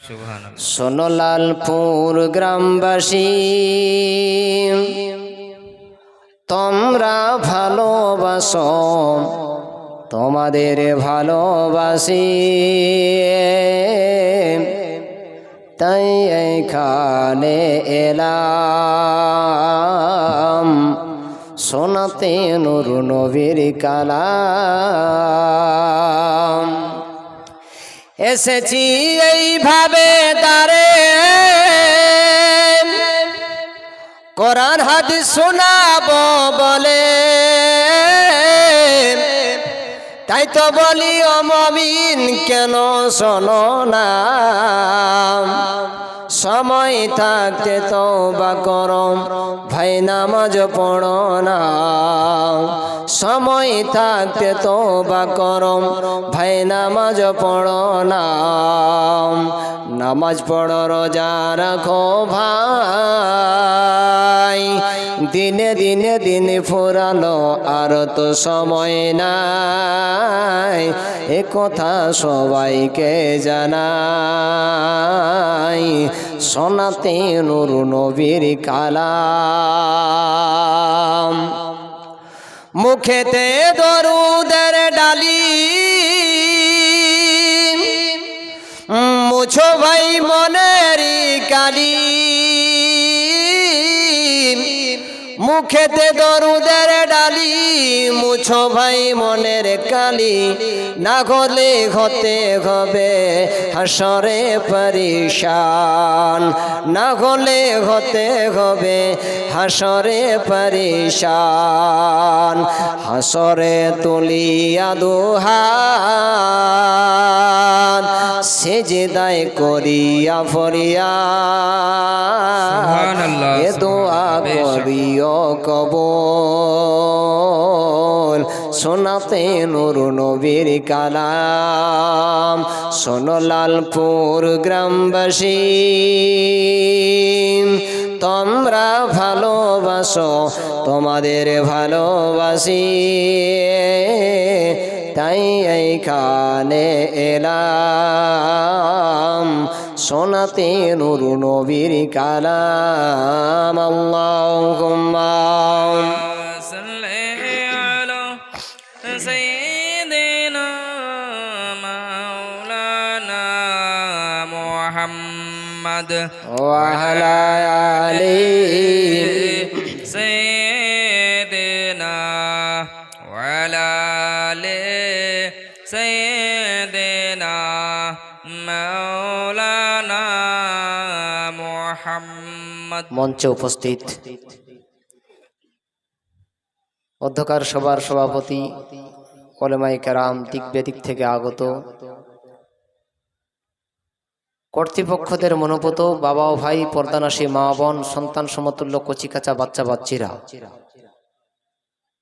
শোনো লালপুর গ্রামবাসী, তোমরা ভালোবাসো, তোমাদের ভালোবাসি, তাই এইখানে এলাম শোনাতে নূর নবীর কালাম। এসেছি এইভাবে দাঁড়ে কোরআন হাদিস শোনাবো বলে, তাই তো বলি ও মুমিন কেন শোনো না, সময় থাকতে তওবা করো ভাই নামাজ পড়ো না, সময় থাকতে তওবা করো ভাই নামাজ পড়ো না, নামাজ পড়ো রোজা রাখো ভাই, দিনে দিনে দিন ফুরালো আর তো সময় নাই, এ কথা সবাইকে জানাই শোনাতে নূর নবীর কালাম। মুখেতে দরুদের ডালি মুছো ভাই মনেরই কালি, মুখেতে দরুদের ডালি মুছো ভাই মনের কালি, না হলে হতে হবে হাসরে পরিশান, না হলে হতে হবে হাসরে পরিশান, হাসরে তুলিয়া দুহাত সেজদায় করিয়া ফরিয়াদ, এ দোয়া করিও কবুল শোনাতে নূর নবীর কালাম। শোনো লালপুর গ্রামবাসী, তোমরা ভালোবাসো, তোমাদের ভালোবাসি, তাই এইখানে এলাম শোনাতে নূর নবীর কালাম। আল্লাহুম্মা সাল্লি আলা সাইয়্যিদিনা মাওলানা মুহাম্মদ ওয়া আলা আলিহি সাইয়্যিদিনা ওয়া আলা আলিহি সাইয়্যিদিনা মাওলানা মুহাম্মদ। মঞ্চে উপস্থিত অধ্যকার সভার সভাপতি, উলামায়ে কেরাম, দিক বেদিক থেকে আগত কর্তৃপক্ষদের মনোপুত বাবা ও ভাই, পর্দানাশী মা বোন, সন্তান সমতুল্য কচিকাচা বাচ্চা বাচ্চিরা,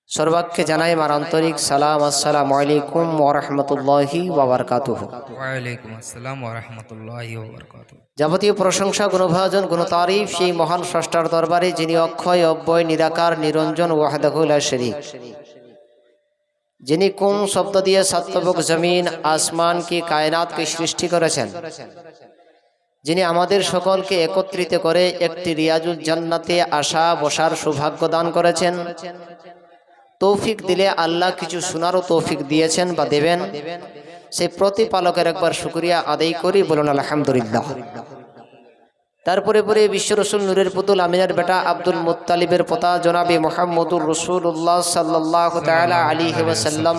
সর্বাক্ষে জানাই আমার আন্তরিক সালাম। আসসালামু আলাইকুম ওয়া রাহমাতুল্লাহি ওয়া বারাকাতুহু। ওয়া আলাইকুম আসসালাম ওয়া রাহমাতুল্লাহি ওয়া বারাকাতুহু। যাবতীয় প্রশংসা, গুণভাজন, গুণতারিফ সেই মহান স্রষ্টার দরবারে, যিনি অক্ষয়, অব্যয়, নিরাকার, নিরঞ্জন, ওয়াহদাহু লা শারীক, যিনি কোন শব্দ দিয়ে সাতবক জমিন আসমান কি কায়নাতকে সৃষ্টি করেছেন, যিনি আমাদের সকলকে একত্রিত করে একটি রিয়াজুল জান্নাতে আসা বসার সৌভাগ্য দান করেছেন, তৌফিক দিলে আল্লাহ কিছু শোনারও তৌফিক দিয়েছেন বা দেবেন, সেই প্রতিপালকের একবার শুকরিয়া আদায় করি, বলুন আলহামদুলিল্লাহ। তারপরে পরে বিশ্ব রসুল নূরের পুতুল আমিনার বেটা আব্দুল মুত্তালিবের পোতা জনাবে মুহাম্মদুর রাসূলুল্লাহ সাল্লাল্লাহু তাআলা আলাইহি ওয়াসাল্লাম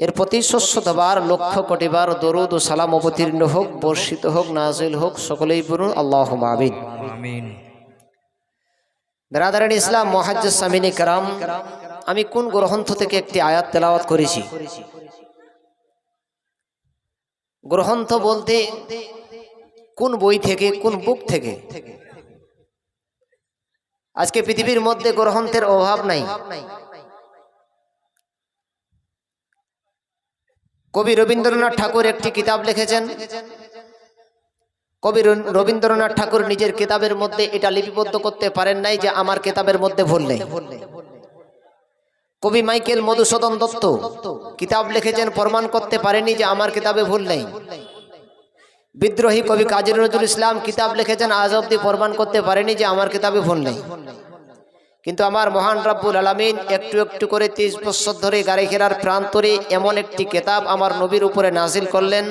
এর প্রতি শতবার লক্ষ কোটিবার দরুদ ও সালাম অবতীর্ণ হোক, বর্ষিত হোক, নাজিল হোক, সকলেই বলুন আল্লাহুম্মা আমিন। আমিন। বিরাদারান ইসলাম, মুহাজ্জিজ সামিনী کرام, আমি কোন গ্রন্থ থেকে একটি আয়াত তেলাওয়াত করেছি? গ্রন্থ বলতে কোন বই থেকে, কোন বুক থেকে? আজকে পৃথিবীর মধ্যে গ্রন্থের অভাব নাই। কবি রবীন্দ্রনাথ ঠাকুর একটি কিতাব লিখেছেন। কবি রবীন্দ্রনাথ ঠাকুর নিজের কিতাবের মধ্যে এটা লিপিবদ্ধ করতে পারেন নাই যে আমার কিতাবের মধ্যে ভুল নেই। কবি মাইকেল মধুসূদন দত্ত কিতাব লিখেছেন, প্রমাণ করতে পারেনি যে আমার কিতাবে ভুল নেই। বিদ্রোহী কবি কাজী নজরুল ইসলাম কিতাব লিখেছেন, আজ অব্দি প্রমাণ করতে পারেনি যে আমার কিতাবে ভুল নেই। কিন্তু আমার মহান রব্বুল আলামিন একটু একটু করে 30 বছর ধরে গাড়িঘেরার প্রান্তরে এমন একটি কিতাব আমার নবীর উপরে নাজিল করলেন,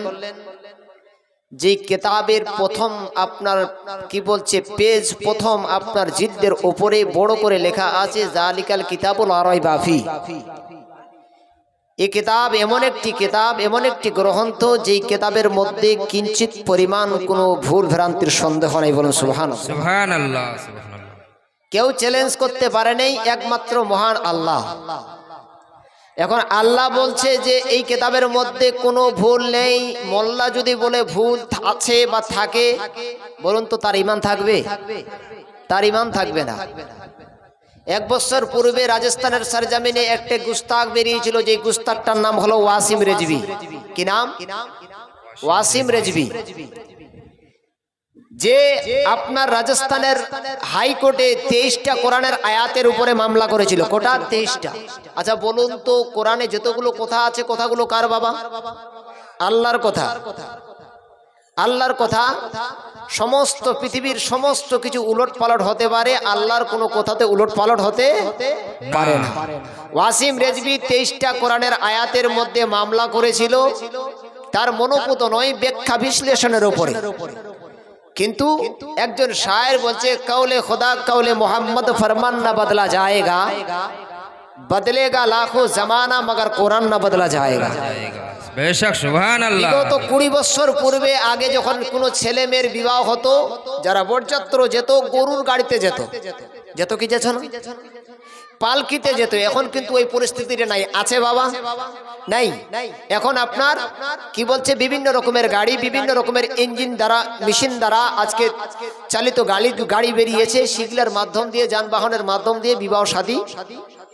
যে কিতাবের প্রথম আপনার কি বলছে পেজ, প্রথম আপনার জিলদের উপরে বড় করে লেখা আছে জালিকাল কিতাবুল লা রাইবা ফি। এই কিতাব এমন একটি কিতাব, এমন একটি গ্রন্থ, যেই কিতাবের মধ্যে কিঞ্চিত পরিমাণ কোনো ভুল ভ্রান্তির সন্দেহ নেই। বলুন সুবহানাল্লাহ। সুবহানাল্লাহ, সুবহানাল্লাহ। কেউ চ্যালেঞ্জ করতে পারে নাই, একমাত্র মহান আল্লাহ। এখন আল্লাহ বলছে যে এই কিতাবের মধ্যে কোনো ভুল নেই। মোল্লা যদি বলে ভুল আছে বা থাকে, বলুন তো তার ঈমান থাকবে? তার ঈমান থাকবে না। 1 বছর পূর্বে রাজস্থানের সরজমিনে একটা গুস্তাখ বেরিয়েছিল, যে গুস্তাখটার নাম হলো ওয়াসিম রেজভি। কি নাম? ওয়াসিম রেজভি। যে আপনার রাজস্থানের হাইকোর্টে 23টা কোরআনের আয়াতের উপরে মামলা করেছিল। কোটা 23টা। আচ্ছা বলুন তো, কোরআনে যতগুলো কথা আছে, কথাগুলো কার বাবা? আল্লাহর কথা। আল্লাহর কথা। সমস্ত পৃথিবীর সমস্ত কিছু উলট পালট হতে পারে, আল্লাহর কোনো কথাতে উলট পালট হতে পারে না। ওয়াসিম রেজভি 23টা কোরআনের আয়াতের মধ্যে মামলা করেছিল, তার মনোপুত নয়, ব্যাখ্যা বিশ্লেষণের উপরে। কিন্তু একজন শায়ের বলছে, কাউলে খোদা কাউলে মোহাম্মদ ফরমান না বদলা যায়গা, বদলেগা লাখো জমানা মগর কোরআন না বদলা যায়গা। বেশক সুবহানাল্লাহ। বিগত 20 বছর পূর্বে আগে যখন কোনো ছেলে মেয়ের বিবাহ হতো, যারা বরযাত্র যেত গরুর গাড়িতে যেত, যেত কি যেত না, পালকিতে যেত। এখন কিন্তু ওই পরিস্থিতিটা নাই। আছে বাবা? নাই। এখন আপনার কি বলছে, বিভিন্ন রকমের গাড়ি, বিভিন্ন রকমের ইঞ্জিন দ্বারা, মেশিন দ্বারা আজকে চালিত গাড়ি বেরিয়েছে। সেগুলোর মাধ্যম দিয়ে, যানবাহনের মাধ্যম দিয়ে বিবাহ শাদী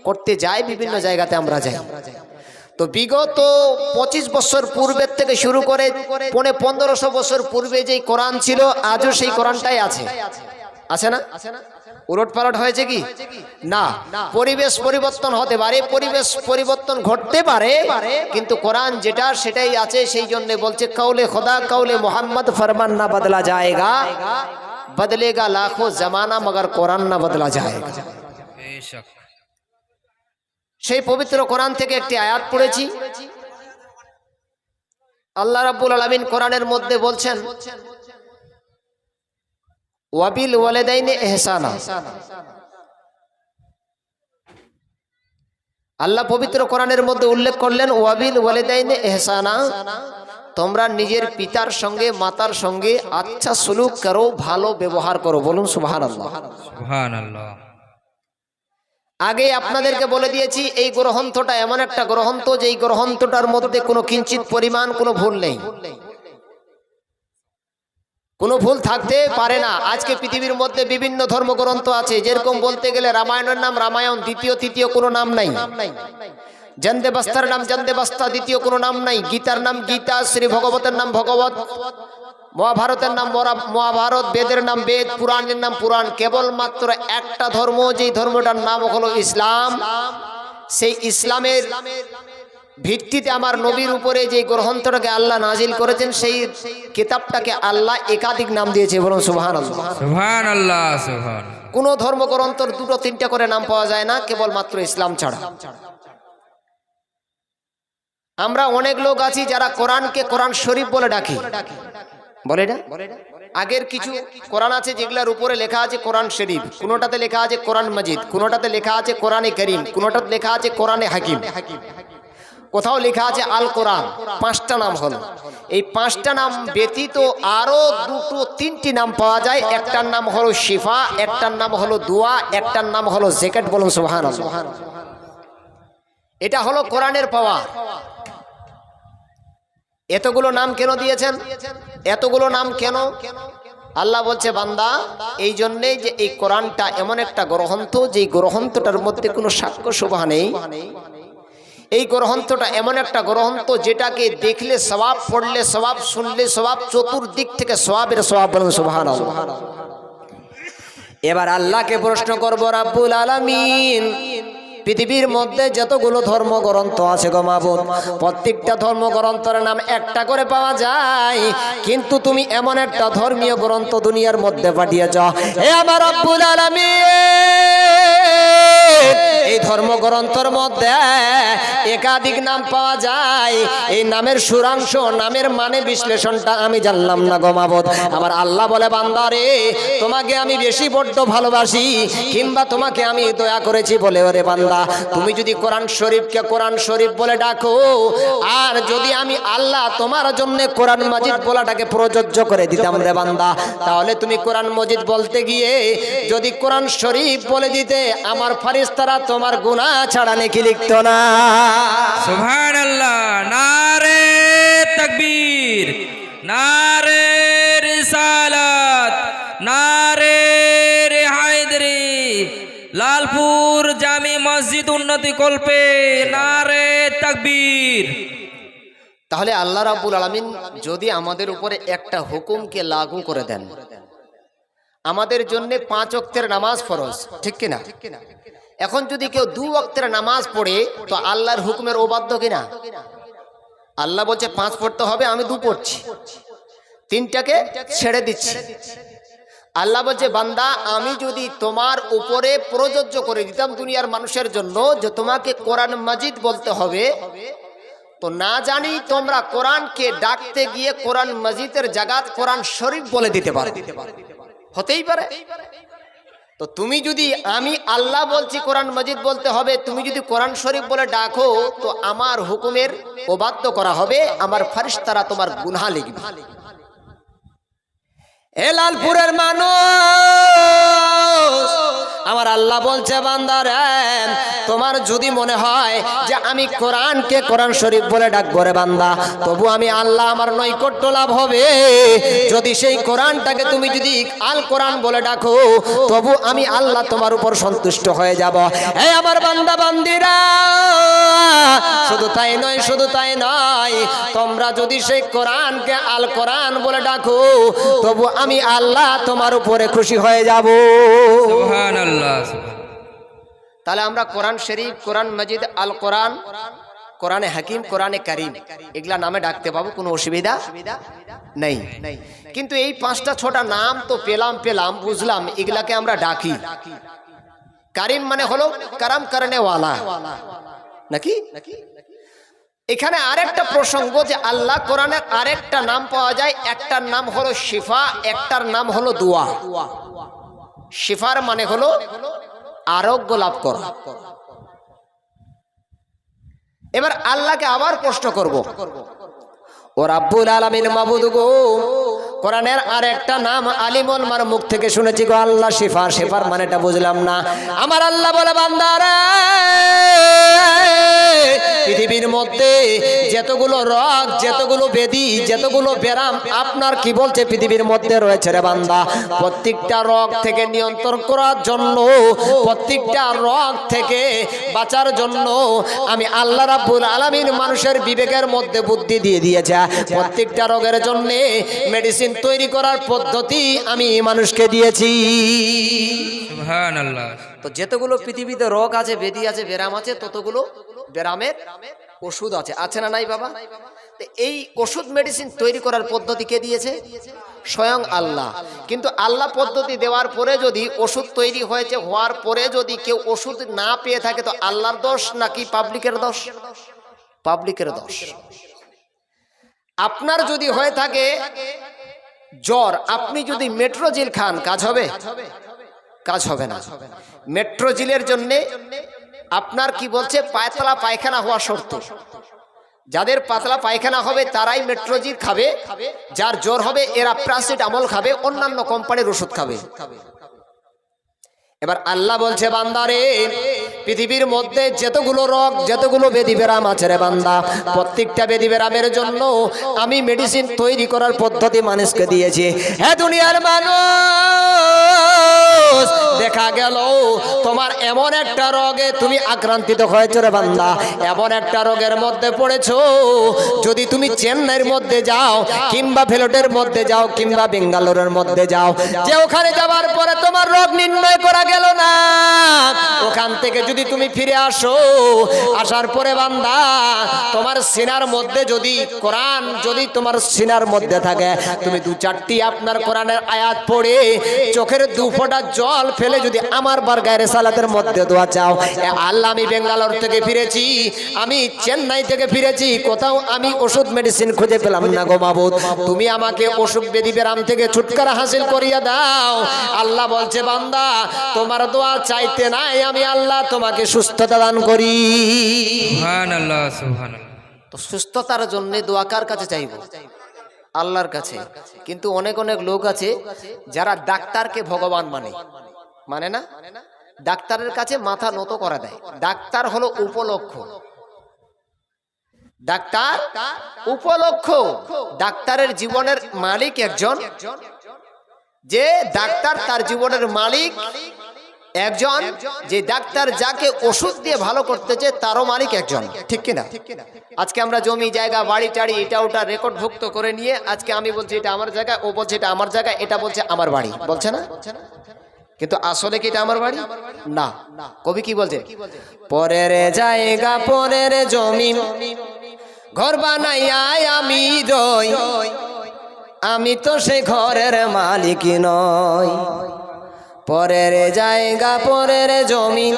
করতে যায়, বিভিন্ন জায়গাতে আমরা যাই। তো বিগত 25 বছর পূর্বের থেকে শুরু করে 1500 বছর পূর্বে যেই কোরআন ছিল, আজও সেই কোরআনটাই আছে। আছে না? উলট পালট হয়েছে কি না? পরিবেশ পরিবর্তন হতে পারে, পরিবেশ পরিবর্তন ঘটতে পারে, কিন্তু কোরআন যেটা সেটাই আছে। সেই জন্য বলছে, কাউলে খোদা কাউলে মোহাম্মদ ফরমান না বদলা যায়গা, বদলেগা লাখো জমানা মগর কোরআন না বদলা যায়গা। বেশক। সেই পবিত্র কোরআন থেকে একটি আয়াত পড়েছি। আল্লাহ রাব্বুল আলামিন কোরআনের মধ্যে বলছেন, ওয়াবিল ওয়ালিদাইনি ইহসানা। আল্লাহ পবিত্র কোরআনের মধ্যে উল্লেখ করলেন, ওয়াবিল ওয়ালিদাইনি ইহসানা, তোমরা নিজের পিতার সঙ্গে মাতার সঙ্গে আচ্ছা সুলুক করো, ভালো ব্যবহার করো। বলুন সুবহানাল্লাহ। সুবহানাল্লাহ। আগে আপনাদেরকে বলে দিয়েছি, এই গ্রন্থটা এমন একটা গ্রন্থ, যে এই গ্রন্থটার মধ্যে কোনো কিঞ্চিত পরিমাণ কোনো ভুল নেই, কোনো ভুল থাকতে পারে না। আজকে পৃথিবীর মধ্যে বিভিন্ন ধর্মগ্রন্থ আছে, যেরকম বলতে গেলে রামায়ণের নাম রামায়ণ, দ্বিতীয় তৃতীয় কোনো নাম নাই। জন্দে বস্তার নাম জন্দে বস্তা, দ্বিতীয় কোনো নাম নাই। গীতার নাম গীতা, শ্রী ভগবতের নাম ভগবত, মহাভারতের নাম মহাভারত, বেদের নাম বেদ, পুরাণের নাম পুরাণ। কেবলমাত্র একটা ধর্ম, যেই ধর্মটার নাম হলো ইসলাম। সেই ইসলামের ভিত্তিতে আমার নবীর উপরে যে গ্রন্থটাকে আল্লাহ নাজিল করেছেন, সেই কিতাবটাকে আল্লাহ একাধিক নাম দিয়েছে। বলুন সুবহানাল্লাহ। সুবহানাল্লাহ, সুবহানাল্লাহ। কোন ধর্মগ্রন্থর 2-3টা করে নাম পাওয়া যায় না, কেবলমাত্র ইসলাম ছাড়া। আমরা অনেক লোক আছি যারা কোরআনকে কোরআন শরীফ বলে ডাকি। বলে না? আগের কিছু কোরআন আছে যেগুলোর উপরে লেখা আছে কোরআন শরীফ, কোনোটাতে লেখা আছে কোরআন মাজিদ, কোনোটাতে লেখা আছে কোরআনে করিম, কোনোটাতে লেখা আছে কোরআনে হাকিম, কোথাও লেখা আছে আল কোরআন। 5টা নাম হলো। এই 5টা নাম ব্যতীত আরো 2-3টি নাম পাওয়া যায়। একটার নাম হলো শিফা, একটার নাম হলো দোয়া, একটার নাম হলো জাকাত। বলুন সুবহানাল্লাহ। এটা হলো কোরআনের পাওয়ার। এতগুলো নাম কেন দিয়েছেন? এতগুলো নাম কেন? আল্লাহ বলছে, বান্দা এই জন্যেই যে এই কোরআনটা এমন একটা গ্রন্থ, যেই গ্রন্থটার মধ্যে কোনো সাক্ষ্য শোভা নেই। এই গ্রন্থটা এমন একটা গ্রন্থ, যেটাকে দেখলে সওয়াব, পড়লে সওয়াব, শুনলে সওয়াব, চতুর্দিক থেকে সওয়াবের সওয়াব। বলুন সুবহানাল্লাহ। এবার আল্লাহকে প্রশ্ন করব, রাব্বুল আলামিন পৃথিবীর মধ্যে যতগুলো ধর্মগ্রন্থ আছে গো মাবুদ, প্রত্যেকটা ধর্মগ্রন্থের নাম একটা করে পাওয়া যায়, কিন্তু তুমি এমন একটা ধর্মীয় গ্রন্থ দুনিয়ার মধ্যে পাঠিয়েছ হে আমার রব্বুল আলামিন। এই ধর্মগ্রন্থের মধ্যে একাধিক নাম পাওয়া যায়, এই নামের সুরাংশ, নামের মানে বিশ্লেষণটা আমি জানলাম না গো মাবুদ। আমার আল্লাহ বলে, বান্দা রে, তোমাকে আমি বেশি বড্ড ভালোবাসি, কিংবা তোমাকে আমি দয়া করেছি বলে, ওরে বান্দা, তুমি যদি কোরআন শরীফকে কোরআন শরীফ বলে ডাকো, আর যদি আমি আল্লাহ তোমার জন্য কোরআন মাজিদ বলাটাকে প্রযোজ্য করে দিতাম রে বান্দা, তাহলে তুমি কোরআন মাজিদ বলতে গিয়ে যদি কোরআন শরীফ বলে দিতে, আমার ফারিস্তারা তোমার গুনাহ ছাড়া নেকি লিখতো না। সুবহানাল্লাহ। নারে তাকবীর, নারে রিসালাত, নারে হায়দারি, লালপুর জামি মসজিদ উন্নতি কল্পে নারে তাকবীর। তাহলে আল্লাহ রাব্বুল আলামিন যদি আমাদের উপরে একটা হুকুমকে লাগু করে দেন, আমাদের জন্য 5 ওয়াক্তের নামাজ ফরজ, ঠিক কিনা? এখন যদি কেউ 2 ওয়াক্তের নামাজ পড়ে, তো আল্লাহর হুকুমের অবাধ্য কিনা? আল্লাহ বলছে 5 পড়তে হবে, আমি 2 পড়ছি, 3টাকে ছেড়ে দিচ্ছি। আল্লাহ বলছে, বান্দা, আমি যদি তোমার উপরে প্রযোজ্য করে দিতাম দুনিয়ার মানুষের জন্য যে তোমাকে কোরআন মাজিদ বলতে হবে, তো না জানি তোমরা কোরআনকে ডাকতে গিয়ে কোরআন মাজিদের জায়গায় কোরআন শরীফ বলে দিতে পারো, হতেই পারে। তো তুমি যদি, আমি আল্লাহ বলছি কোরআন মাজিদ বলতে হবে, তুমি যদি কোরআন শরীফ বলে ডাকো, তো আমার হুকুমের অবাধ্য করা হবে, আমার ফারিস্তারা তোমার গুনাহ লিখবে। হে লালপুরের মানুষ, আমার আল্লাহ বলছে, বান্দারে, তোমার যদি মনে হয় যে আমি কোরআনকে কোরআন শরীফ বলে ডাকবো রে বান্দা, তবু আমি আল্লাহ আমার নৈকট্য লাভ হবে। যদি সেই কোরআনটাকে তুমি যদি আল কোরআন বলে ডাকো, তবু আমি আল্লাহ তোমার উপর সন্তুষ্ট হয়ে যাব। হে আমার বান্দা বান্দিরা, শুধু তাই নয়, শুধু তাই নয়, তোমরা যদি সেই কোরআনকে আল কোরআন বলে ডাকো, তবু আমি আল্লাহ তোমার উপরে খুশি হয়ে যাব। সুবহানাল্লাহ। তাহলে আমরা কোরআন শরীফ, কোরআন মাজিদ, আল কোরআন, কোরআনে হাকিম, কোরআনে কারিম, এগুলা নামে ডাকতে পাবো, কোনো অসুবিধা নেই। কিন্তু এই 5টা 6টা নাম তো পেলাম, বুঝলাম, এগুলাকে আমরা ডাকি। কারিম মানে হলো কারাম করনে ওয়ালা, নাকি? এখানে আরেকটা প্রসঙ্গ, যে আল্লাহ কোরআনের আরেকটা নাম পাওয়া যায়, একটার নাম হলো শিফা, একটার নাম হলো দোয়া। শিফার মানে হলো আরোগ্য লাভ করা। এবার আল্লাহকে আবার প্রশ্ন করব, ও রাব্বুল আলামিন, মাবুদ গো, কোরআনের আরেকটা নাম আলিমুল মার মুখ থেকে শুনেছি গো আল্লাহ শিফা, শিফার মানেটা বুঝলাম না। আমার আল্লাহ বলে, বান্দারা, পৃথিবীর মধ্যে যতগুলো রোগ, যতগুলো ব্যাধি, যতগুলো ব্যারাম আপনার কি বলছে পৃথিবীর মধ্যে রয়েছে রে বান্দা, প্রত্যেকটা রোগ থেকে নিয়ন্ত্রণ করার জন্য, প্রত্যেকটা রোগ থেকে বাঁচার জন্য আমি আল্লাহ রাব্বুল আলামিন মানুষের বিবেকের মধ্যে বুদ্ধি দিয়ে দিয়েছে। প্রত্যেকটা রোগের জন্য মেডিসিন তৈরি করার পদ্ধতি আমি মানুষকে দিয়েছি। সুবহানাল্লাহ। তো যতগুলো পৃথিবীতে রোগ আছে, ব্যাধি আছে, ব্যারাম আছে, ততগুলো ব্যারামের ওষুধ আছে না নাই বাবা? এই ওষুধ মেডিসিন তৈরি করার পদ্ধতি কে দিয়েছে? স্বয়ং আল্লাহ। কিন্তু আল্লাহ পদ্ধতি দেওয়ার পরে যদি ওষুধ তৈরি হয়েছে, হওয়ার পরে যদি কেউ ওষুধ না পেয়ে থাকে, তো আল্লাহর দোষ নাকি পাবলিকের দোষ? পাবলিকের দোষ। আপনার যদি হয়ে থাকে জ্বর, আপনি যদি মেট্রোজিল খান, কাজ হবে? কাজ হবে না। মেট্রোজিলের জন্য আপনার কি বলছে, পাতলা পায়খানা হওয়া শর্ত। যাদের পাতলা পায়খানা হবে তারাই মেট্রোজিল খাবে, যার জ্বর হবে এরা প্যারাসিটামল খাবে, অন্যান্য কোম্পানির ওষুধ খাবে। এবার আল্লাহ বলছে, বান্দারে, পৃথিবীর মধ্যে যতগুলো রোগ, যতগুলো ব্যাধি ব্যারাম আছে রে বান্দা, প্রত্যেকটা ব্যাধি ব্যারামের জন্য আমি মেডিসিন তৈরি করার পদ্ধতি মানুষকে দিয়েছি। হ্যাঁ দুনিয়ার মানুষ, দেখা গেল তোমার এমন একটা রোগে তুমি আক্রান্তিত হয়েছো রে বান্দা, এমন একটা রোগের মধ্যে পড়েছো, যদি তুমি চেন্নাইয়ের মধ্যে যাও কিংবা ভেলোটের মধ্যে যাও কিংবা বেঙ্গালোরের মধ্যে যাও, যে ওখানে যাওয়ার পরে তোমার রোগ নির্ণয় করা গেল না, ওখান থেকে যদি তুমি ফিরে আসো, আসার পরে বান্দা তোমার সিনার মধ্যে যদি কোরআন যদি তোমার সিনার মধ্যে থাকে, তুমি দু চারটি আপনার কোরআনের আয়াত পড়ে চোখের দু ফোঁটা জল ফেলে যদি আমার বারগায়ের সালাতের মধ্যে দোয়া চাও, আল্লাহ আমি বেঙ্গালোর থেকে ফিরেছি, আমি চেন্নাই থেকে ফিরেছি, কোথাও আমি ওষুধ মেডিসিন খুঁজে পেলাম না গো মাবুদ, তুমি আমাকে অসুখ ব্যাধি ব্যারাম থেকে ছুটকারা হাসিল করিয়া দাও। আল্লাহ বলছে বান্দা তোমার দোয়া চাইতে নাই, আমি আল্লাহ তোমাকে সুস্থতা দান করি। সুবহানাল্লাহ সুবহানাল্লাহ। তো সুস্থতার জন্য দোয়া কার কাছে চাইব? আল্লাহর কাছে। কিন্তু অনেক অনেক লোক আছে যারা ডাক্তারকে ভগবান মানে না, ডাক্তারের কাছে মাথা নত করা দেয়। ডাক্তার হলো উপলক্ষ, ডাক্তার উপলক্ষ, ডাক্তারের জীবনের মালিক একজন, যে ডাক্তার তার জীবনের মালিক একজন, যে ডাক্তার যাকে ওষুধ দিয়ে ভালো করতেছে তারও মালিক একজন, ঠিক কিনা? আজকে আমরা জমি জায়গা বাড়ি টাড়ি এটা ওটা রেকর্ডভুক্ত করে নিয়ে আজকে আমি বলছি এটা আমার জায়গা, ও বলছে এটা আমার জায়গা, এটা বলছে আমার বাড়ি, বলছে না? কিন্তু আসলে কি এটা আমার বাড়ি না? কবি কি বলছে? পরের জায়গা পরের জমি ঘর বানাইয়া আমি রই, আমি তো সে ঘরের মালিক নই। পরের জায়গা পরের জমি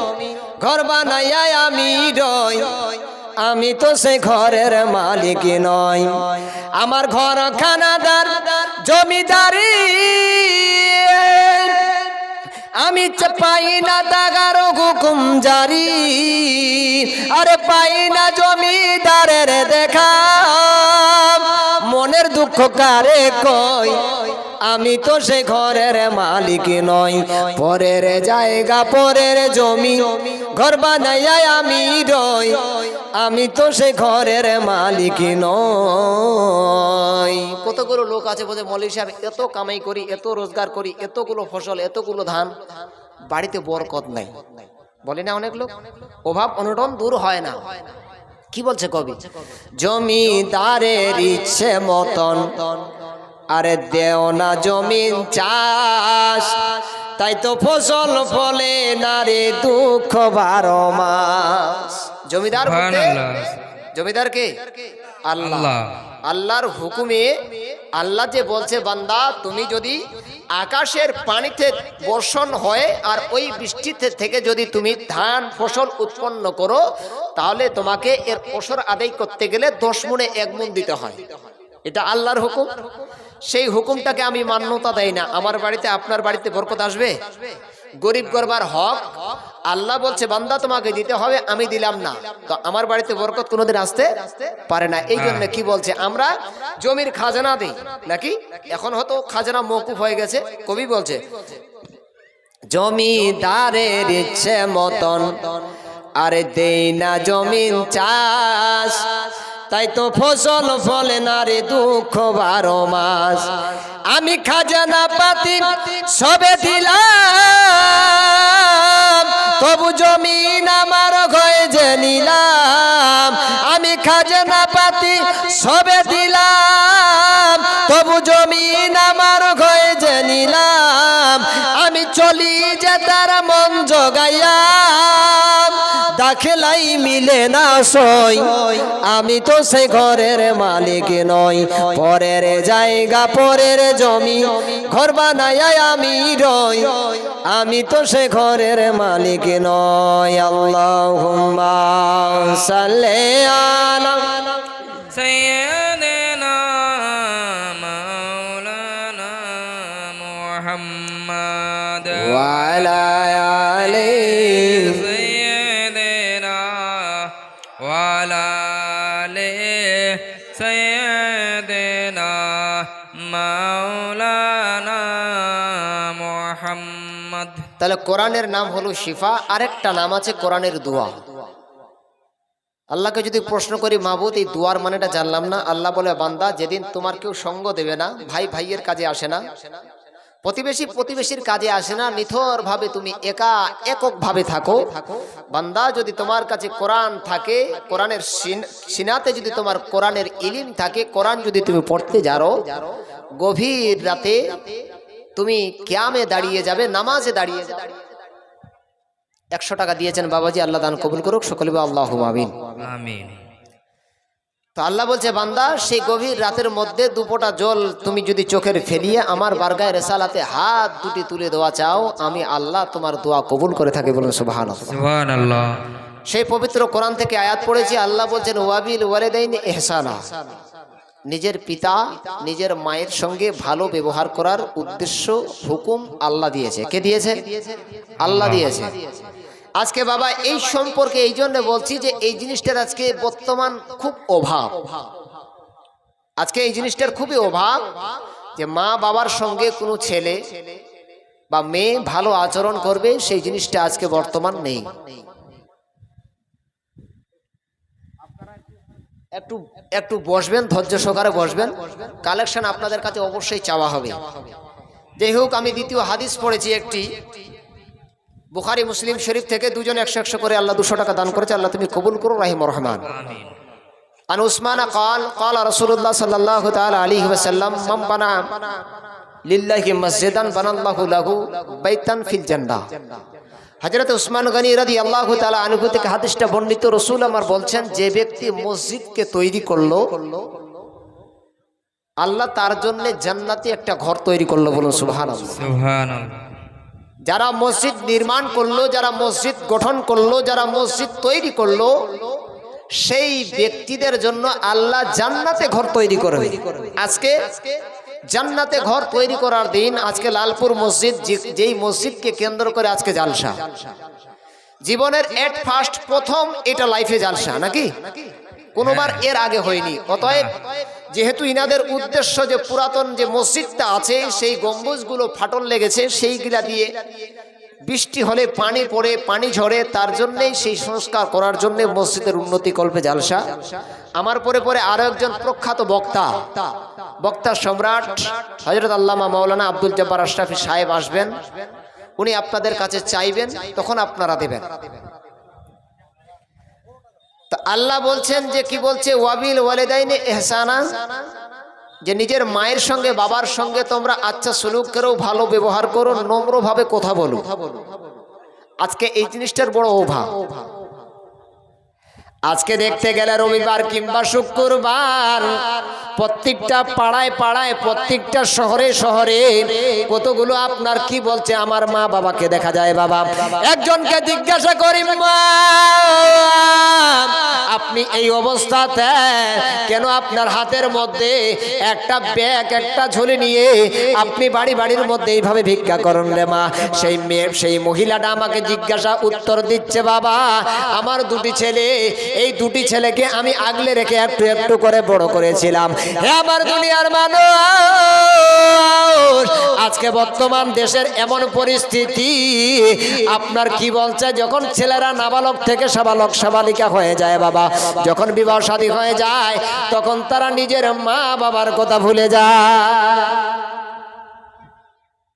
ঘর বানাইয়া আমি রই, আমি তো সে ঘরের মালিক নই। আমার ঘর খানাদার জমিদারি, আমি পাই না দাগার হুকুম জারি, আরে পাই না জমিদারের দেখা, মনের দুঃখ কারে কই, আমি তো সে ঘরের মালিক নই। পরের জায়গা পরের জমি ঘর বানাইয়া আমি রই, আমি তো সে ঘরের মালিক নই। কতগুলো লোক আছে বলে মৌলভী সাহেব এত কামাই করি, এত রোজগার করি, এতগুলো ফসল, এতগুলো ধান, বাড়িতে বরকত নাই, বলে না অনেক লোক, অভাব অনটন দূর হয় না। কি বলছে কবি? জমিদারের ইচ্ছে মতন আরে দেও না জমিন চাষ, তাই তো ফসল ফলে না রে দুঃখ 12 মাস। জমিদার বলতে জমিদার কে? আল্লাহ। আল্লাহর হুকুমে আল্লাহ যে বলছে বান্দা তুমি যদি আকাশের পানিতে বর্ষণ হয় আর ওই বৃষ্টিতে থেকে যদি তুমি ধান ফসল উৎপন্ন করো, তাহলে তোমাকে এর ওসর আদায় করতে গেলে 10 মুনে 1 মুন দিতে হয়। এটা আল্লাহর হুকুম। সেই হুকুমটাকে আমি মান্যতা দেই না। আমার বাড়িতে আপনার বাড়িতে বরকত আসবে? গরিব গরবার হক আল্লাহ বলছে বান্দা তোমাকে দিতে হবে, আমি দিলাম না, তো আমার বাড়িতে বরকত কোনোদিন আসতে পারে না। এই জন্য কি বলছে, আমরা জমির খাজানা দিই নাকি? এখন হয়তো খাজানা মওকুফ হয়ে গেছে। কবি বলছে জমিদারের ইচ্ছে মতন আরে দেই না জমিন চাষ, তাই তো ফসল ফলে না রে দুঃখ 12 মাস। আমি খাজানা পাতি সবে দিলাম, তবু জমিন আমার হয়ে যে নিলাম। আমি খাজানা পাতি সবে দিলাম, তবু জমিন আমার হয়ে যে নিলাম। আমি চলি যে তার মন জগাইয়া, দাখেলাই মিলে না সই, আমি তো সে ঘরের মালিক নই। পরের জায়গা পরের জমি ঘর বানাইয়া আমি রই, আমি তো সে ঘরের মালিক নই। আল্লাহুম্মা সাল্লি আলা সাইয়্যিদিনা মাওলানা মুহাম্মাদ ওয়া আলা আলিহি সাইয়্যিদিনা ওয়া আলা আলিহি সাইয়্যিদিনা মাওলানা মুহাম্মাদ। তাহলে কোরআনের নাম হলো শিফা, আরেকটা নাম আছে কোরআনের দোয়া। আল্লাহকে যদি প্রশ্ন করি মাবুদ এই দোয়ার মানেটা জানলাম না, আল্লাহ বলে বান্দা যেদিন তোমার কেউ সঙ্গ দেবে না, ভাই ভাইয়ের কাজে আসে না, প্রতিবেশী প্রতিবেশীর কাজে আসে না, নিথর ভাবে তুমি একক ভাবে থাকো। বান্দা, যদি তোমার কাছে কোরআন থাকে, কোরআনের সিনাতে যদি তোমার কোরআনের ইলম থাকে, কোরআন যদি তুমি পড়তে যাও, গভীর রাতে তুমি কিয়ামে দাঁড়িয়ে যাবে, নামাজে দাঁড়িয়ে যাবে। 100 টাকা দিয়েছেন বাবাজি, আল্লাহ দান কবুল করুক, সকলে বলো আল্লাহুম্মা আমিন। আমিন। তো আল্লাহ বলছে, বান্দা, সেই গভীর রাতের মধ্যে 2 ফোঁটা জল তুমি যদি চোখের ফেলিয়ে আমার বারগায়ে রেসালাতে হাত দুটি তুলে দেওয়া চাও, আমি আল্লাহ তোমার দোয়া কবুল করে থাকি। বলুন সুবহানাল্লাহ। সুবহানাল্লাহ। সেই পবিত্র কোরআন থেকে আয়াত পড়েছি, আল্লাহ বলছেন ওয়াবিল ওয়ালিদাইনি ইহসানা, নিজের পিতা নিজের মায়ের সঙ্গে ভালো ব্যবহার করার উদ্দেশ্য হুকুম আল্লাহ দিয়েছে। কে দিয়েছে? আল্লাহ দিয়েছে। আজকে বাবা এই সম্পর্কে এই জন্য বলছি যে এই জিনিসটার আজকে বর্তমান খুব অভাব। আজকে এই জিনিসটার খুবই অভাব যে মা বাবার সঙ্গে কোনো ছেলে বা মেয়ে ভালো আচরণ করবে, সেই জিনিসটা আজকে বর্তমান নেই। একটু বসবেন, ধৈর্য সহকারে বসবেন, কালেকশন আপনাদের কাছে অবশ্যই চাওয়া হবে। যাই হোক, আমি দ্বিতীয় হাদিস পড়েছি একটি, বুখারী মুসলিম শরীফ থেকে, দুজন 100 করে আল্লাহ 200 টাকা দান করেছে, আল্লাহ তুমি কবুল করো রাহিমুর রহমান। আমিন। আন উসমানা قال রাসূলুল্লাহ সাল্লাল্লাহু তাআলা আলাইহি ওয়াসাল্লাম মান বানা লিল্লাহি মসজিদান বানাল্লাহু লাহু বাইতান ফিল জান্নাহ। হযরত উসমান গনি রাদিয়াল্লাহু তাআলা আনহু থেকে হাদিসটা বর্ণিত। রাসূল আমার বলছেন, যে ব্যক্তি মসজিদকে তৈরি করলো, আল্লাহ তার জন্য জান্নাতে একটা ঘর তৈরি করলো। বলুন সুবহানাল্লাহ। সুবহানাল্লাহ। যারা মসজিদ নির্মাণ করলো, যারা মসজিদ গঠন করলো, যারা মসজিদ তৈরি করলো, সেই ব্যক্তিদের জন্য আল্লাহ জান্নাতে ঘর তৈরি করবে। আজকে জান্নাতে ঘর তৈরি করার দিন। আজকে লালপুর মসজিদ, যেই মসজিদকে কেন্দ্র করে আজকে জালসা, জীবনের এট ফার্স্ট প্রথম এটা লাইফে জালসা নাকি কোনোবার এর আগে হয়নি। অতএব যেহেতু ইনাদের উদ্দেশ্য যে পুরাতন যে মসজিদটা আছে সেই গম্বুজগুলো ফাটল লেগেছে, সেইগুলা দিয়ে বৃষ্টি হলে পানি পড়ে, পানি ঝরে, তার জন্যেই সেই সংস্কার করার জন্য মসজিদের উন্নতি কল্পে জালসা। আমার পরে পরে আরো একজন প্রখ্যাত বক্তা সম্রাট হযরত আল্লামা মাওলানা আব্দুল জব্বার আশরাফি সাহেব আসবেন। উনি আপনাদের কাছে চাইবেন, তখন আপনারা দেবেন। তো আল্লাহ বলছেন যে কি বলছে, ওয়াবিল ওয়ালিদাইনি ইহসানা, যে নিজের মায়ের সঙ্গে বাবার সঙ্গে তোমরা আচ্ছা সুলুক করো, ভালো ব্যবহার করো, নম্রভাবে কথা বলো। আজকে এই জিনিসটার বড় অভাব। আজকে দেখতে গেলে রবিবার কিংবা শুক্রবার প্রত্যেকটা পাড়ায় পাড়ায়, প্রত্যেকটা শহরে শহরে কতগুলো আপনার কি বলছে, আমার মা বাবাকে দেখা যায়। বাবা একজনকে জিজ্ঞাসা করি, মা আপনি এই অবস্থাতে কেন? আপনার হাতের মধ্যে একটা ব্যাগ, একটা ঝুলি নিয়ে আপনি বাড়ির মধ্যে এইভাবে ভিক্ষা করেন রে মা। সেই মহিলাটা আমাকে জিজ্ঞাসা উত্তর দিচ্ছে, বাবা আমার 2টি ছেলে, এই 2টি ছেলেকে আমি আগলে রেখে একটু একটু করে বড় করেছিলাম। হে আমার দুনিয়ার মানুষ, আজকে বর্তমান দেশের এমন পরিস্থিতি, আপনার কি বলছে, যখন ছেলেরা নাবালক থেকে সাবালক সাবালিকা হয়ে যায় বাবা, যখন বিবাহ শাদী হয়ে যায়, তখন তারা নিজের মা বাবার কথা ভুলে যায়।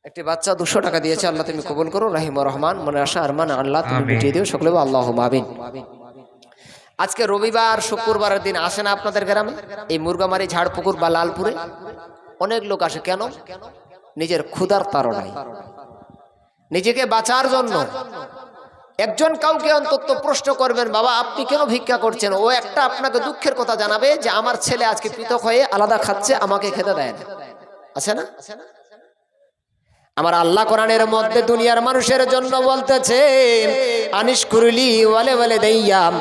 একটি বাচ্চা 200 টাকা দিয়েছে, আল্লাহ তুমি কবুল করো রাহিমুর রহমান। মনে আশা আরমান আল্লাহ তুমি মিটিয়ে দিও, সকলে বলো আল্লাহুম্মা আমিন। আজকে রবিবার শুক্রবারের দিন আসে না আপনাদের গ্রামে? এই মুরগামারি, ঝাড়পুকুর বা লালপুরে অনেক লোক আসে। কেন? নিজের ক্ষুধার তাড়নায়, নিজেকে বাঁচার জন্য। একজন কাউকে অন্তত প্রশ্ন করবেন, বাবা আপনি কেন ভিক্ষা করছেন? ও একটা আপনাকে দুঃখের কথা জানাবে যে আমার ছেলে আজকে পৃথক হয়ে আলাদা খাচ্ছে, আমাকে খেতে দেয় না। আছে না? আমার আল্লাহ কোরআনের মধ্যে দুনিয়ার মানুষের জন্য বলতেছেন, আনিশকুরলি ওয়ালে ওয়ালে দাইয়াম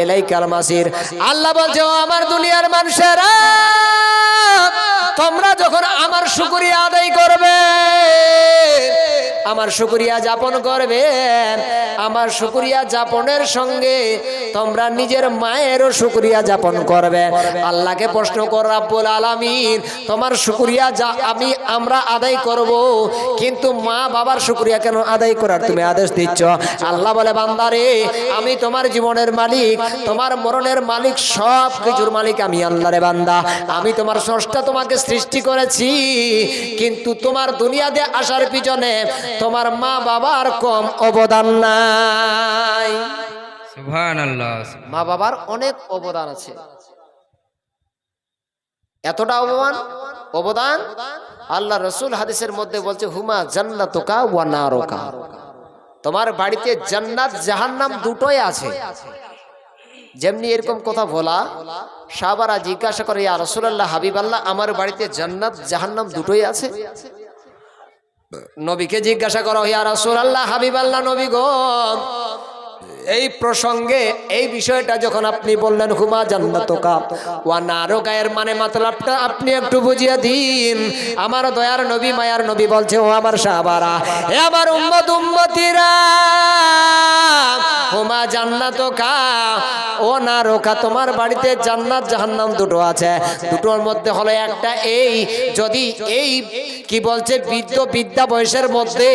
ইলাইকাল মাসির। আল্লাহ বলছে, ও আমার দুনিয়ার মানুষেরা, তোমরা যখন আমার শুকরিয়া আদায় করবে, আমার শুকরিয়া যাপন করবে। আমার শুকরিয়া যাপনের সঙ্গে তোমরা নিজের মায়েরও শুকরিয়া যাপন করবে। আল্লাহকে প্রশ্ন কর, রব্বুল আলামিন তোমার শুকরিয়া আমরা আদায় করব, কিন্তু মা বাবার শুকরিয়া কেন আদায় করার তুমি আদেশ দিচ্ছ? আল্লাহ বলে, বান্দারে আমি তোমার জীবনের মালিক, তোমার মরণের মালিক, সব কিছুর মালিক আমি আল্লাহ রে বান্দা। আমি তোমার স্রষ্টা, তোমাকে সৃষ্টি করেছি, কিন্তু তোমার দুনিয়াতে আসার পিছনে তোমার মা বাবার কম অবদান নাই। সুবহানাল্লাহ। মা বাবার অনেক অবদান আছে। এতটা অবদান আল্লাহ রসুল হাদিসের মধ্যে বলছে, হুমা জান্নাতুকা ওয়া নারুকা। তোমার বাড়িতে জান্নাত জাহান্নাম দুটোই আছে। যেমনি এরকম কথা বলা, সাহাবারা জিজ্ঞাসা করে, ইয়া রাসূলুল্লাহ, হাবিবাল্লাহ, আমার বাড়িতে জান্নাত জাহান্নাম দুটোই আছে? নবীকে জিজ্ঞাসা করো, ইয়া রাসূলুল্লাহ, হাবিবাল্লাহ, নবী গো, এই প্রসঙ্গে এই বিষয়টা যখন আপনি বললেন হুমা জান্নাতুকা ওয়া নারুকা, এর মানে মাতলাবটা আপনি একটু বুঝিয়ে দিন। আমার দয়ার নবী, মায়ার নবী বলছে, ও আমার সাহাবারা, হে আমার উম্মতিরা, হুমা জান্নাতুকা ও নারুকা, তোমার বাড়িতে জান্নাত জাহান্নাম দুটো আছে। দুটোর মধ্যে হলো একটা এই, যদি এই কি বলছে বিদ্যা বয়সের মধ্যে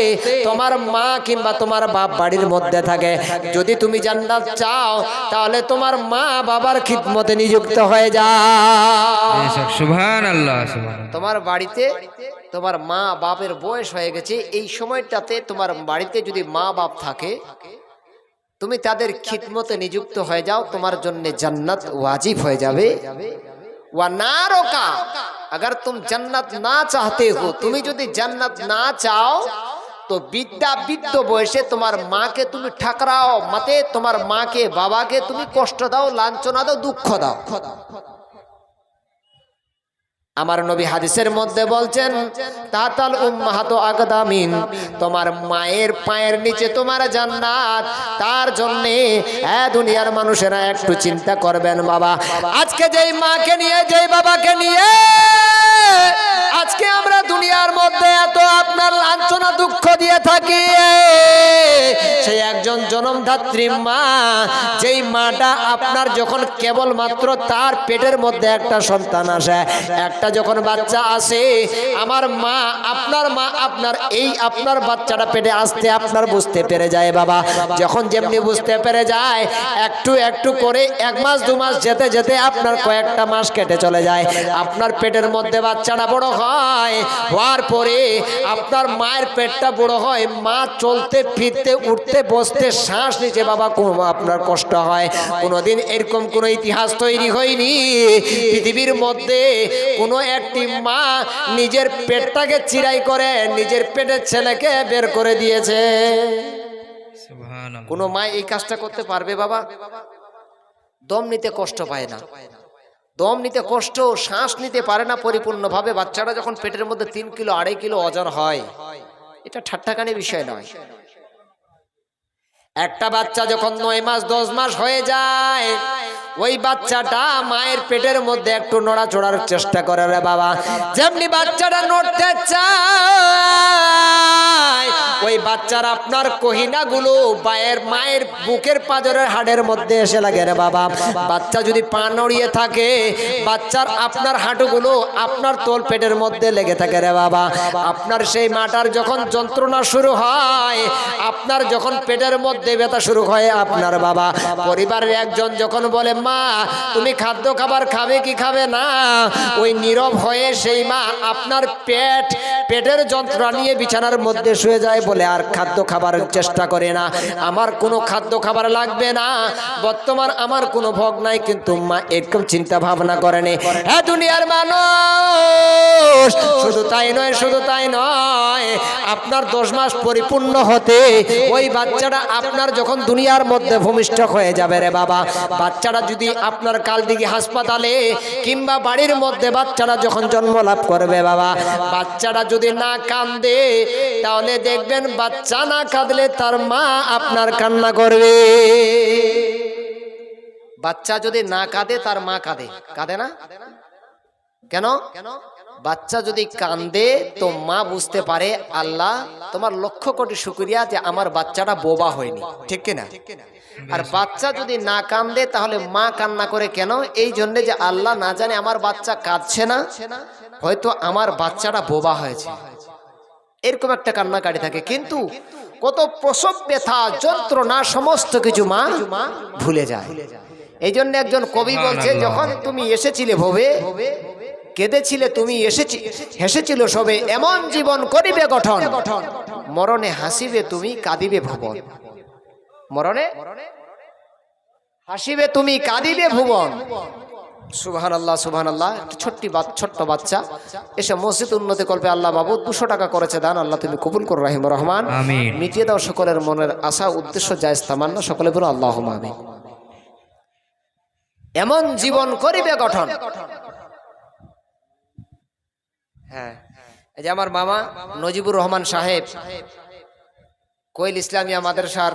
তোমার মা কিংবা তোমার বাপ বাড়ির মধ্যে থাকে, যদি তুমি জান্নাত চাও তাহলে তোমার মা বাবার খিদমতে নিযুক্ত হয়ে যাও। সুবহানাল্লাহ। তোমার বাড়িতে তোমার মা বাপের বয়স হয়ে গেছে, এই সময়টাতে তোমার বাড়িতে যদি মা বাপ থাকে, তুমি তাদের খিদমতে নিযুক্ত হয়ে যাও, তোমার জন্য জান্নাত ওয়াজিব হয়ে যাবে। ওয়া নারুকা, अगर तुम जन्नत ना चाहते हो, তুমি যদি জান্নাত না চাও, তো বৃদ্ধ বয়সে তোমার মাকে তুমি ঠাকরাও, মতে তোমার মাকে বাবাকে তুমি কষ্ট দাও, লাঞ্ছনা দাও, দুঃখ দাও। আমার নবী হাদিসের মধ্যে বলছেন, তাতাল উম্মাহাতু আকদামিন, তোমার মায়ের পায়ের নিচে তোমার জান্নাত। তার জন্য দুনিয়ার মানুষেরা একটু চিন্তা করবেন বাবা, আজকে যেই মাকে নিয়ে, যেই বাবাকে নিয়ে আজকে আমরা দুনিয়ার মধ্যে এত আপনার লাঞ্ছনা দুঃখ দিয়ে থাকি, সেই একজন জনমধাত্রী মা, যেই মাটা আপনার যখন কেবলমাত্র তার পেটের মধ্যে একটা সন্তান আসে, একটা যখন বাচ্চা আসে, আমার মা, আপনার এই আপনার বাচ্চাটা পেটে আসতে আপনার বুঝতে পেরে যায় বাবা। যখন যেমনি বুঝতে পেরে যায়, একটু একটু করে 1 মাস 2 মাস যেতে যেতে আপনার কয়েকটা মাস কেটে চলে যায়, আপনার পেটের মধ্যে বাচ্চাটা বড় হয়, হওয়ার পরে আপনার মায়ের পেটটা বড় হয়, মা চলতে ফিরতে উঠতে বসতে শ্বাস নিতে বাবা আপনার কষ্ট হয়। কোনোদিন এরকম কোনো ইতিহাস তৈরি হয়নি পৃথিবীর মধ্যে কোনো একটি মা নিজের পেটটাকে চিরাই করে নিজের পেটের ছেলেকে বের করে দিয়েছে। কোনো মা এই কাজটা করতে পারবে বাবা? দম নিতে কষ্ট পায় না, দম নিতে কষ্ট, শ্বাস নিতে পারে না পরিপূর্ণভাবে। বাচ্চাটা যখন পেটের মধ্যে 3 কিলো 2.5 কিলো ওজন হয়, এটা ঠাট্টাকানি বিষয় নয়। একটা বাচ্চা যখন 9 মাস 10 মাস হয়ে যায়, ওই বাচ্চাটা মায়ের পেটের মধ্যে একটু নড়াচড়ার চেষ্টা করে রে বাবা। যেমনি বাচ্চাটা নড়তে চায়, ওই বাচ্চার আপনার কহিনাগুলো মায়ের বুকের পাঁজরের হাড়ের মধ্যে এসে লাগে রে বাবা। বাচ্চা যদি পা নড়িয়ে থাকে, বাচ্চার আপনার হাঁটুগুলো আপনার তোল পেটের মধ্যে লেগে থাকে রে বাবা। আপনার সেই মাটার যখন যন্ত্রণা শুরু হয়, আপনার যখন পেটের মধ্যে ব্যথা শুরু হয় আপনার বাবা, পরিবারের একজন যখন বলে, মা তুমি খাদ্য খাবার খাবে কি খাবে না, ওই নীরব হয়ে সেই মা আপনার পেটের যন্ত্রণা নিয়ে বিছানার মধ্যে শুয়ে যায়, বলে আর খাদ্য খাবারের চেষ্টা করে না, আমার কোনো খাদ্য খাবার লাগবে না, বর্তমান আমার কোনো ভোগ নাই। কিন্তু মা এরকম চিন্তা ভাবনা করেনি। হ্যাঁ দুনিয়ার মানুষ, শুধু তাই নয়, আপনার 10 মাস পরিপূর্ণ হতে ওই বাচ্চাটা আপনার যখন দুনিয়ার মধ্যে ভূমিষ্ঠ হয়ে যাবে রে বাবা, বাচ্চাটা যদি আপনার কালদিঘি হাসপাতালে কিংবা বাড়ির মধ্যে বাচ্চাটা যখন জন্ম লাভ করবে বাবা, বাচ্চাটা যদি না কাঁদে, তাহলে দেখবেন বাচ্চা না কাঁদলে তার মা আপনার কান্না করবে। বাচ্চা যদি না কাঁদে, তার মা কাঁদে না কেন? বাচ্চা যদি কাঁদে তো মা বুঝতে পারে আল্লাহ তোমার লক্ষ কোটি শুকরিয়া যে আমার বাচ্চাটা বোবা হয়নি, ঠিক কিনা? আর বাচ্চা যদি না কান্দে তাহলে মা কান্না করে কেন? এই জন্য যে আল্লাহ না জানে আমার বাচ্চা কাঁদছে না, হয়তো আমার বাচ্চাটা বোবা হয়েছে, এরকম একটা কান্নাকাটি থাকে। কিন্তু কত প্রসব ব্যথা যন্ত্রণা সমস্ত কিছু মা ভুলে যায়। এই জন্য একজন কবি বলছে, যখন তুমি এসেছিলে ভবে কেঁদেছিলে তুমি হেসেছিল সবে, এমন জীবন করিবে গঠন, মরণে হাসিবে তুমি কাঁদিবে ভুবন। মরণে হাসিবে তুমি কাঁদিবে ভুবন। সুবহানাল্লাহ, সুবহানাল্লাহ। ছোট্ট বাচ্চা এসে মসজিদ উন্নতি করবে, আল্লাহ বাবু 200 টাকা করেছে দান, আল্লাহ তুমি কবুল করো রহিম রহমান, আমিন। মিটিয়ে দাও সকলের মনের আশা উদ্দেশ্য জায়েজ তামান্না, সকলে বলো আল্লাহুম্মা আমিন। এমন জীবন করিবে গঠন। হ্যাঁ, এই যে আমার মামা নজিবুর রহমান সাহেব, কোয়েল ইসলামিয়া মাদ্রাসার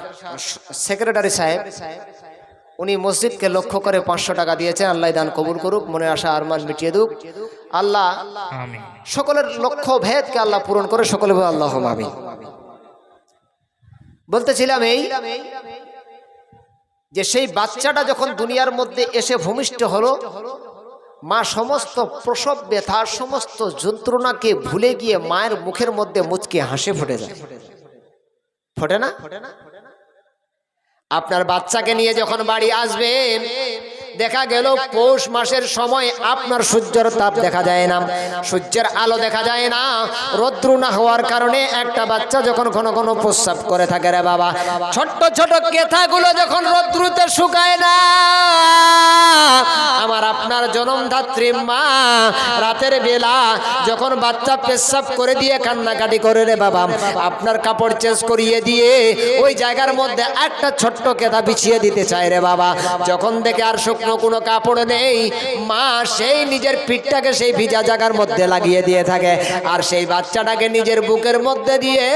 সেক্রেটারি সাহেব, উনি মসজিদকে লক্ষ্য করে 500 টাকা দিয়েছেন। আল্লাহ দান কবুল করুক, মনে আশা আরমান মিটিয়ে দুক আল্লাহ, আমিন। সকলের লক্ষ্য ভেদকে আল্লাহ পূরণ করে, সকলে বলে আল্লাহুম্মা আমিন। বলতেছিলাম এই যে সেই বাচ্চাটা যখন দুনিয়ার মধ্যে এসে ভূমিষ্ঠ হলো, মা সমস্ত প্রসব ব্যথা সমস্ত যন্ত্রণাকে ভুলে গিয়ে মায়ের মুখের মধ্যে মুচকি হাসি ফুটে যায়। ফোটে না? আপনার বাচ্চাকে নিয়ে যখন বাড়ি আসবেন, দেখা গেল পৌষ মাসের সময় আপনার সূর্যের তাপ দেখা যায় না, সূর্যের আলো দেখা যায় না, রৌদ্র না হওয়ার কারণে একটা বাচ্চা যখন ঘন ঘন প্রস্রাব করে থাকে রে বাবা, ছোট্ট ছোট কেথাগুলো যখন রৌদ্রতে শুকায় না, আমার আপনার জনমধাত্রী মা রাতের বেলা যখন বাচ্চা পেশাব করে দিয়ে কান্নাকাটি করে রে বাবা, আপনার কাপড় চেঞ্জ করিয়ে দিয়ে ওই জায়গার মধ্যে একটা ছোট্ট কেথা বিছিয়ে দিতে চায় রে বাবা, যখন দেখে আর কোনো কাপড় নেই, মা সেই নিজের পিঠটাকে সেই ভিজা জায়গার মধ্যে লাগিয়ে দিয়ে থাকে, আর সেই বাচ্চাটাকে নিজের বুকের মধ্যে দিয়ে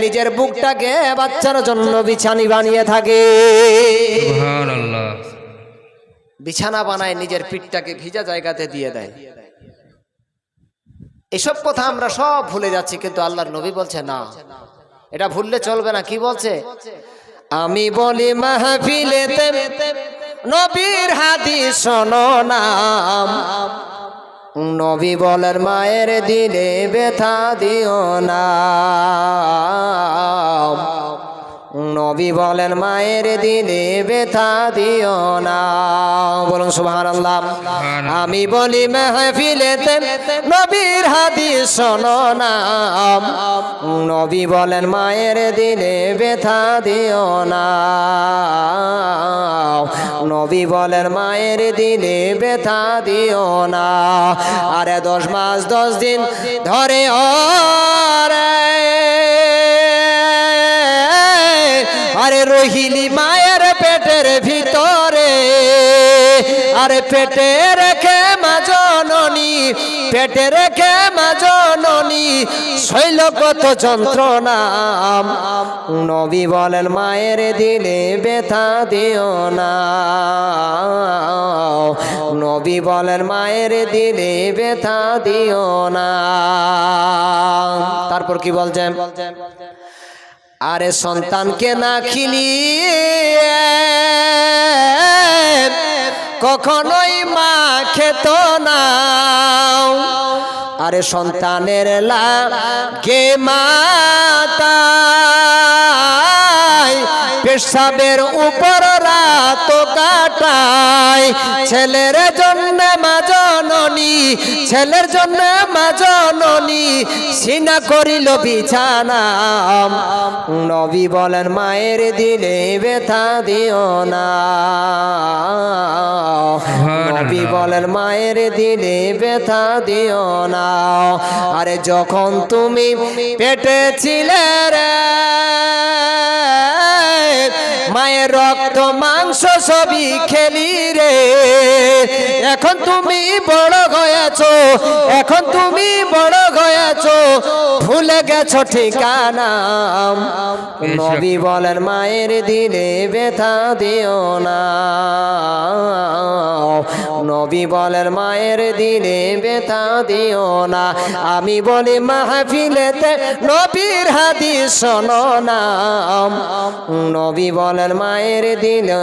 নিজের বুকটাকে বাচ্চার জন্য বিছানি বানিয়ে থাকে। সুবহানাল্লাহ। বিছানা বানায় নিজের পিঠটাকে ভিজা জায়গাতে দিয়ে দেয়। এসব কথা আমরা সব ভুলে যাচ্ছি, কিন্তু আল্লাহর নবী বলছে না, এটা ভুললে চলবে না। কি বলছে? আমি বলি মাহফিলেতে নবীর হাদিস শোনো না, নবী বলেন মায়ের দিলে ব্যথা দিও না, নবী বলেন মায়ের দিলে ব্যথা দিও না। বলুন সুবহানাল্লাহ। আমি বলি মাহফিলেতে নবীর হাদিস শোনো না, নবী বলেন মায়ের দিলে ব্যথা দিও না, নবী বলেন মায়ের দিলে ব্যথা দিও না। আরে 10 মাস 10 দিন ধরে আরে রহিলি মায়ের পেটের ভিতরে, আরে পেটে রেখে মা জননী, পেটে রেখে মা জননী শৈল কত যন্ত্রণা, নবী বলেন মায়ের দিলে ব্যথা দিও না, নবী বলেন মায়ের দিলে ব্যথা দিও না। তারপর কি বলছেন? আরে সন্তানকে না খিলিয়ে কখনোই মা খেত না, আরে সন্তানের লাগে মাতায় পেশাবের উপর রাত কাটায়, ছেলের জন্য মা জননী, ছেলের জন্য মা জননী সিনা করিল বিছানা, নবী বলেন মায়ের দিলে ব্যথা দিও না, নবী বলেন মায়ের দিলে ব্যথা দিও না। আরে যখন তুমি পেটে ছিলে রে মায়ের রক্ত মাংস সবই খেলি রে। এখন তুমি বড় হয়েছো, এখন তুমি বড় হয়েছো, ভুলে গেছো ঠিকানা। নবী বলেন মায়ের দিলে ব্যথা দিও না, নবী বলেন মায়ের দিলে ব্যথা দিও না। আমি বলি মাহফিলেতে নবীর হাদিস শোনো না, নবী বলেন মায়ের দিলে